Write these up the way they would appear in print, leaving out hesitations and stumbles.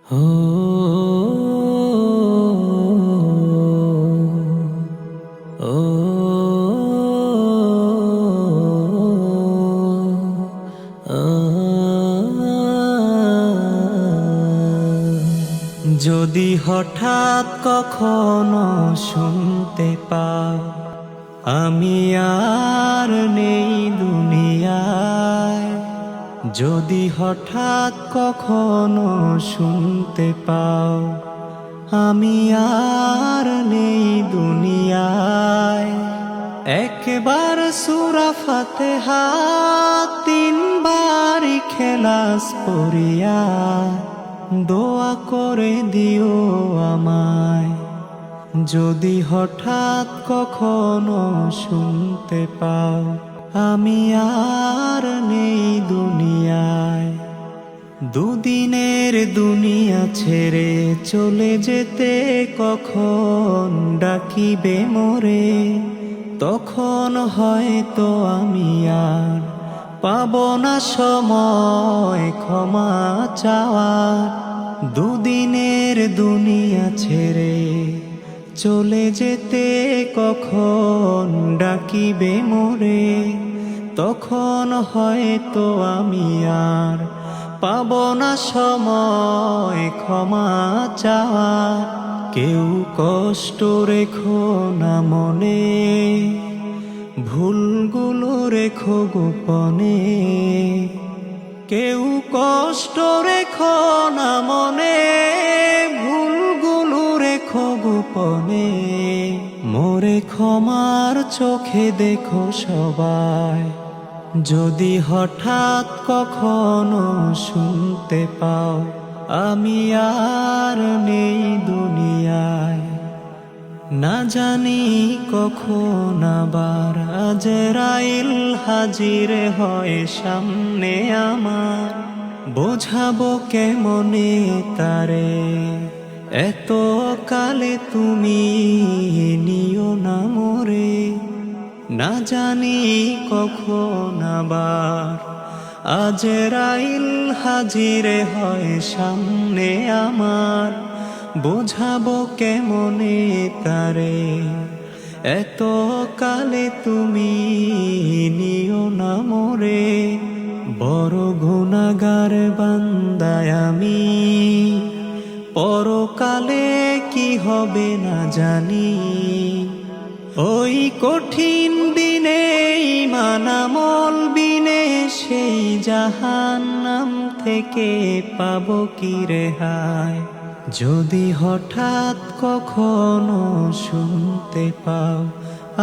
ও ও যদি হঠাৎ কখনো শুনতে পাও আমি আর নেই দুনিয়ায়, যদি হঠাৎ কখনো শুনতে পাও আমি আর নেই দুনিয়ায়, একবার সূরা ফাতিহা তিনবার ইখলাস পড়িয়া দোয়া করে দিও আমায়। যদি হঠাৎ কখনো শুনতে পাও আমি আর নেই দুনিয়ায়, দুদিনের দুনিয়া ছেড়ে চলে যেতে কখন ডাকিবে মোরে, তখন হয়তো আমি আর পাবো না সময় ক্ষমা চাওয়ার। দুদিনের দুনিয়া ছেড়ে চলে যেতে কখন ডাকিবে মোরে, তখন হয়তো আমি আর পাবো না সময় ক্ষমা চাওয়ার। কেউ কষ্ট রেখো না মনে, ভুলগুলো রেখো গোপনে, কেউ কষ্ট রেখো না মনে, ভুলগুলো রেখো গোপনে, মোরে ক্ষমার চোখে দেখো সবাই। যদি হঠাৎ কখনো শুনতে পাও আমি আর নেই দুনিয়ায়, না জানি কখন আবার আজরাইল হাজির হয় সামনে আমার, বোঝাবো কেমনে তারে এত কালে তুমি নিও না মোরে, না জানি কখন আবার আজরাইল হাজির হয় সামনে আমার, বোঝাবো কেমনে তারে এত কালে তুমি নিও না মোরে। বড় গুনাহগার বান্দায় আমি, পরকালে কি হবে না জানি, ওই কঠিন দিনে ঈমান আমল বিনে সেই জাহান্নাম থেকে পাবো কি রেহাই। যদি হঠাৎ কখনো শুনতে পাও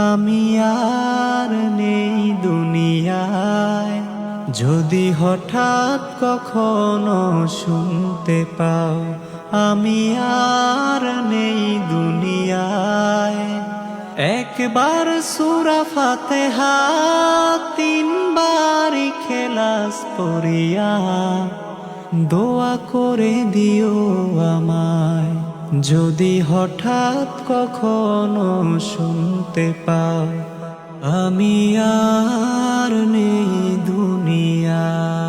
আমি আর নেই দুনিয়ায়, যদি হঠাৎ কখনো শুনতে পাও আমি আর নেই দুনিয়ায়, একবার সূরা ফাতিহা তিনবার ইখলাস পড়িয়া দোয়া করে দিও আমায়। যদি হঠাৎ কখনো শুনতে পাও আমি আর নেই দুনিয়ায়।